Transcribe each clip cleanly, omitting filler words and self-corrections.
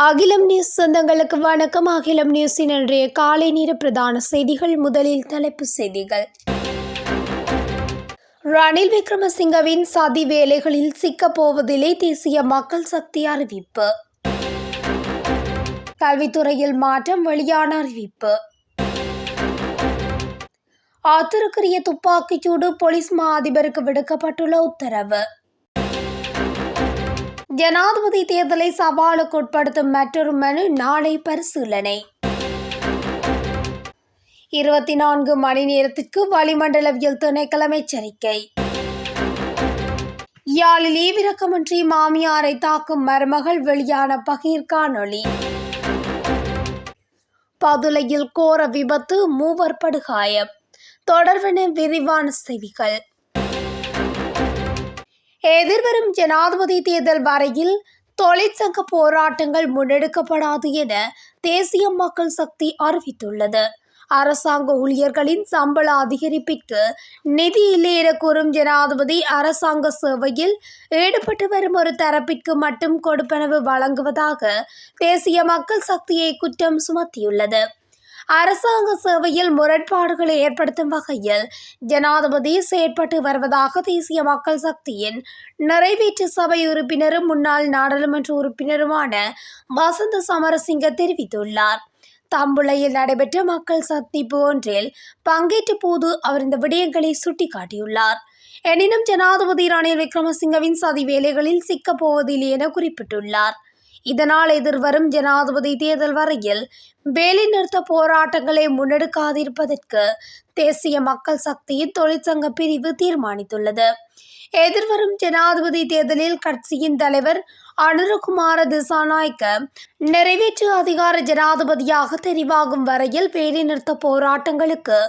அகிலம் நியூஸ் சொந்தங்களுக்கு வணக்கம். அகிலம் நியூஸின் இன்றைய காலை நேர பிரதான செய்திகள். முதலில் தலைப்புச் செய்திகள். ரணில் விக்ரமசிங்கவின் சதி வேலைகளில் சிக்கப்போவதில்லை, தேசிய மக்கள் சக்தி அறிவிப்பு. கல்வித்துறையில் மாற்றம், வெளியான அறிவிப்பு. ஆத்திற்குரிய துப்பாக்கிச்சூடு, போலீஸ் மா அதிபருக்கு விடுக்கப்பட்டுள்ள உத்தரவு. ஜனாதிபதி தேர்தலை சவாலுக்கு உட்படுத்தும் மற்றொரு மனு நாளை பரிசீலனை. 24 மணி நேரத்திற்கு வளிமண்டலவியல் திணைக்களம் எச்சரிக்கை. யாழில் ஈவிரக்கமின்றி மாமியாரை தாக்கும் மருமகள், வெளியான பகீர் காணொளி. பதுளையில் கோர விபத்து, மூவர் படுகாயம். தொடர்பான விரிவான செய்திகள். எதிர்வரும் ஜனாதிபதி தேர்தல் வரையில் தொழிற்சங்க போராட்டங்கள் முன்னெடுக்கப்படாது என தேசிய மக்கள் சக்தி அறிவித்துள்ளது. அரசாங்க ஊழியர்களின் சம்பள அதிகரிப்பிற்கு நிதி இல்லை என கூறும் ஜனாதிபதி, அரசாங்க சேவையில் ஈடுபட்டு வரும் ஒரு தரப்பிற்கு மட்டும் கொடுப்பனவு வழங்குவதாக தேசிய மக்கள் சக்தியை குற்றம் சுமத்தியுள்ளது. அரசாங்க சேவையில் முரண்பாடுகளை ஏற்படுத்தும் வகையில் ஜனாதிபதி செயற்பட்டு வருவதாக தேசிய மக்கள் சக்தியின் நிறைவேற்று சபை உறுப்பினரும் முன்னாள் நாடாளுமன்ற உறுப்பினருமான வசந்த சமரசிங்க தெரிவித்துள்ளார். தம்புளையில் நடைபெற்ற மக்கள் சந்திப்பு ஒன்றில் பங்கேற்ற போது அவர் இந்த விடயங்களை சுட்டிக்காட்டியுள்ளார். எனினும் ஜனாதிபதி ரணில் விக்ரமசிங்கவின் சதி வேலைகளில் சிக்கப் போவதில்லை என குறிப்பிட்டுள்ளார். இதனால் எதிர்வரும் ஜனாதிபதி தேர்தல் வரையில் வேலை நிறுத்த போராட்டங்களை முன்னெடுக்காதிருப்பதற்கு தேசிய மக்கள் சக்தியின் தொழிற்சங்க பிரிவு தீர்மானித்துள்ளது. எதிர்வரும் ஜனாதிபதி தேர்தலில் கட்சியின் தலைவர் அனுரகுமார திசாநாயக்க நிறைவேற்று அதிகார ஜனாதிபதியாக தெரிவாகும் வரையில் வேலை நிறுத்த போராட்டங்களுக்கு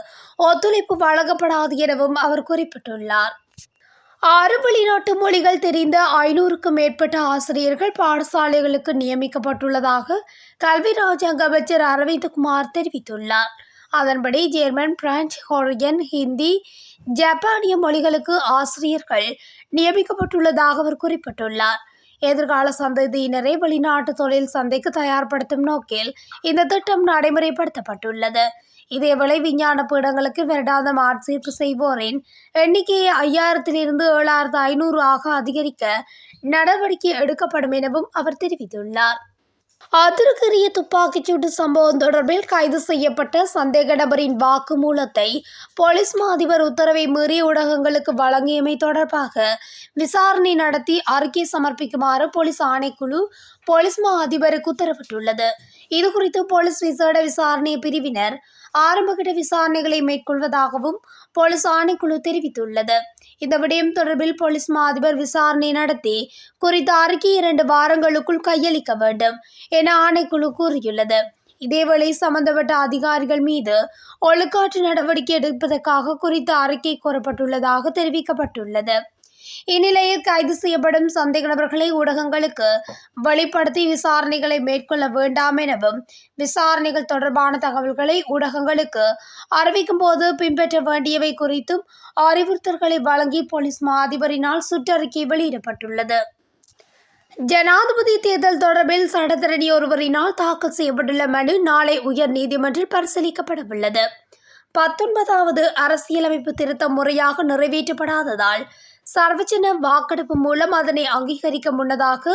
ஒத்துழைப்பு வழங்கப்படாது எனவும் அவர் குறிப்பிட்டுள்ளார். 6 வெளிநாட்டு மொழிகள் தெரிந்த 500க்கும் மேற்பட்ட ஆசிரியர்கள் பாடசாலைகளுக்கு நியமிக்கப்பட்டுள்ளதாக கல்வி ராஜாங்க அமைச்சர் அரவிந்த்குமார் தெரிவித்துள்ளார். அதன்படி ஜெர்மன், பிரெஞ்சு, கொரியன், ஹிந்தி, ஜப்பானிய மொழிகளுக்கு ஆசிரியர்கள் நியமிக்கப்பட்டுள்ளதாக அவர் குறிப்பிட்டுள்ளார். எதிர்கால சந்ததியினரை வெளிநாட்டு தொழில் சந்தைக்கு தயார்படுத்தும் நோக்கில் இந்த திட்டம் நடைமுறைப்படுத்தப்பட்டுள்ளது. இதேவேளை விஞ்ஞான பீடங்களுக்கு வருடாந்தம் ஆட்சேர்ப்பு செய்வோரின் எண்ணிக்கையை 5000 7500 ஆக அதிகரிக்க நடவடிக்கை எடுக்கப்படும் எனவும் அவர் தெரிவித்துள்ளார். ஆத்திற்குரிய துப்பாக்கிச்சூட்டு சம்பவம் தொடர்பில் கைது செய்யப்பட்ட சந்தேக நபரின் வாக்குமூலத்தை போலீஸ் மா அதிபர் உத்தரவை மீறி ஊடகங்களுக்கு வழங்கியமை தொடர்பாக விசாரணை நடத்தி அறிக்கை சமர்ப்பிக்குமாறு போலீஸ் ஆணைக்குழு போலீஸ் மா அதிபருக்கு உத்தரவிட்டுள்ளது. இதுகுறித்து போலீஸ் விசேட விசாரணை பிரிவினர் ஆரம்பகட்ட விசாரணைகளை மேற்கொள்வதாகவும் போலீஸ் ஆணைக்குழு தெரிவித்துள்ளது. இந்த விடயம் தொடர்பில் போலீஸ் மா அதிபர் விசாரணை நடத்தி குறித்த அறிக்கை 2 வாரங்களுக்குள் கையளிக்க வேண்டும் என ஆணைக்குழு கூறியுள்ளது. இதேவேளை சம்பந்தப்பட்ட அதிகாரிகள் மீது ஒழுக்காற்று நடவடிக்கை எடுப்பதற்காக குறித்த அறிக்கை கோரப்பட்டுள்ளதாக தெரிவிக்கப்பட்டுள்ளது. இந்நிலையில் கைது செய்யப்படும் சந்தேக நபர்களை ஊடகங்களுக்கு வெளிப்படுத்தி விசாரணைகளை மேற்கொள்ள வேண்டாம் எனவும், விசாரணைகள் தொடர்பான தகவல்களை ஊடகங்களுக்கு அறிவிக்கும் போது பின்பற்ற வேண்டியவை குறித்தும் அறிவுறுத்தல்களை வழங்கி போலீஸ் மா அதிபரினால் சுற்றறிக்கை வெளியிடப்பட்டுள்ளது. ஜனாதிபதி தேர்தல் தொடர்பில் சட்டத்தரணி ஒருவரினால் தாக்கல் செய்யப்பட்டுள்ள மனு நாளை உயர் நீதிமன்றில் பரிசீலிக்கப்படவுள்ளது. 19வது அரசியலமைப்பு திருத்தம் முறையாக நிறைவேற்றப்படாததால் சர்வஜன வாக்கெடுப்பு மூலம் அதனை அங்கீகரிக்க முன்னதாக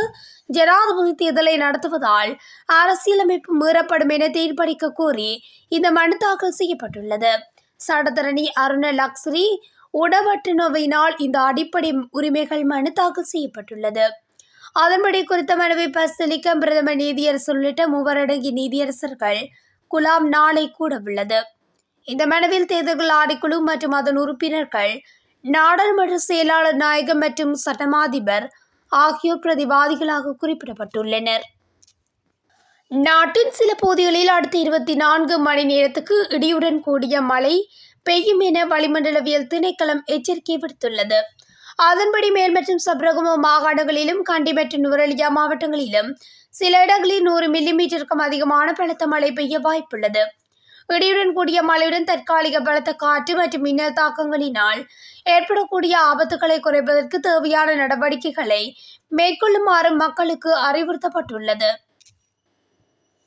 ஜனாதிபதி தேர்தலை நடத்துவதால் அரசியலமைப்பு மீறப்படும் என தீர்ப்பளிக்க கோரி இந்த மனு தாக்கல் செய்யப்பட்டுள்ளது. சட்டத்தரணி அருண லக்ஸரி உடவட்டினோவினால் இந்த அடிப்படை உரிமைகள் மனு தாக்கல் செய்யப்பட்டுள்ளது. அதன்படி குறித்த மனுவை பரிசீலிக்க பிரதம நீதியரசர் உள்ளிட்ட 3 அடங்கிய நீதியரசர்கள் குழாம் நாளை கூடவுள்ளது. இந்த மனுவில் தேர்தல்கள் ஆணைக்குழு மற்றும் அதன் உறுப்பினர்கள், நாடாளுமன்ற செயலாளர் நாயகம் மற்றும் சட்டமாதிபர் ஆகியோர் பிரதிவாதிகளாக குறிப்பிடப்பட்டுள்ளனர். நாட்டின் சில பகுதிகளில் அடுத்த 24 மணி நேரத்துக்கு இடியுடன் கூடிய மழை பெய்யும் என வளிமண்டலவியல் திணைக்களம் எச்சரிக்கை விடுத்துள்ளது. அதன்படி மேல் மற்றும் சப்ரகம மாகாணங்களிலும், கண்டி மற்றும் நுவரெலியா மாவட்டங்களிலும் சில இடங்களில் 100 மில்லிமீட்டருக்கும் அதிகமான பலத்த மழை பெய்ய வாய்ப்புள்ளது. இடியுடன் கூடிய மழையுடன் தற்காலிக பலத்த காற்று மற்றும் மின்னல் தாக்கங்களினால் ஏற்படக்கூடிய ஆபத்துக்களை குறைப்பதற்கு தேவையான நடவடிக்கைகளை மேற்கொள்ளுமாறு மக்களுக்கு அறிவுறுத்தப்பட்டுள்ளது.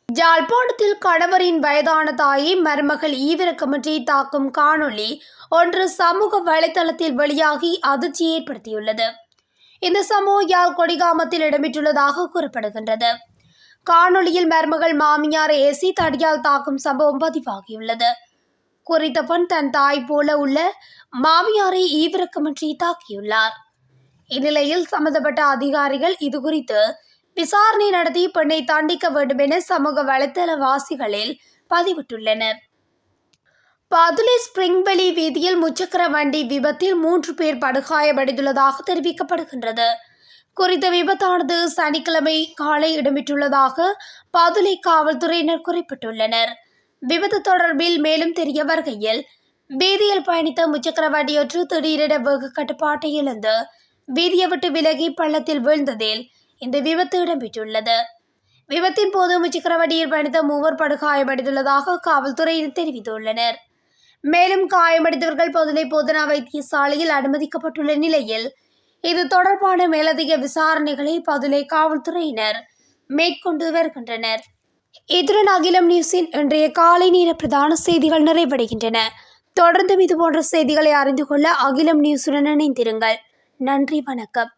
யாழ்ப்பாணத்தில் கணவரின் வயதான தாயை மருமகள் ஈவிரக்கமின்றி தாக்கும் காணொளி ஒன்று சமூக வலைதளத்தில் வெளியாகி அதிர்ச்சி ஏற்படுத்தியுள்ளது. இந்த சம்பவம் யாழ் கொடிகாமத்தில் இடம்பெற்றுள்ளதாக கூறப்படுகின்றது. காணொளியில் மருமகள் மாமியாரை ஏசி தடியால் தாக்கும் சம்பவம் பதிவாகியுள்ளது. குறித்த பெண் தன் தாய் போல உள்ள மாமியாரை ஈவிரக்கமின்றி தாக்கியுள்ளார். இந்நிலையில் சம்பந்தப்பட்ட அதிகாரிகள் இதுகுறித்து விசாரணை நடத்தி பெண்ணை தண்டிக்க வேண்டும் என சமூக வலைதள வாசிகளில் பதிவிட்டுள்ளனர். பதுளை ஸ்பிரிங்வெளி வீதியில் முச்சக்கர வண்டி விபத்தில் 3 பேர் படுகாயமடைந்துள்ளதாக தெரிவிக்கப்படுகின்றது. குறித்த விபத்தானது சனிக்கிழமை காலை இடம்பெற்றுள்ளதாக பதுளை காவல்துறையினர் குறிப்பிட்டுள்ளனர். விபத்து தொடர்பில் மேலும் தெரிய வருகையில், வீதியில் பயணித்த முச்சக்கர வண்டியொன்று திடீரென வேக கட்டுப்பாட்டை இழந்து வீதியை விட்டு விலகி பள்ளத்தில் வீழ்ந்ததில் இந்த விபத்து இடம்பெற்றுள்ளது. விபத்தின் போது முச்சக்கர வண்டியில் பயணித்த 3 படுகாயமடைந்துள்ளதாக காவல்துறையினர் தெரிவித்துள்ளனர். மேலும் காயமடைந்தவர்கள் பதுளை போதனா வைத்தியசாலையில் அனுமதிக்கப்பட்டுள்ள நிலையில் இது தொடர்பான மேலதிக விசாரணைகளை பதுளை காவல்துறையினர் மேற்கொண்டு வருகின்றனர். இத்துடன் அகிலம் நியூஸின் இன்றைய காலை நேர பிரதான செய்திகள் நிறைவடைகின்றன. தொடர்ந்தும் இதுபோன்ற செய்திகளை அறிந்து கொள்ள அகிலம் நியூஸுடன் இணைந்திருங்கள். நன்றி, வணக்கம்.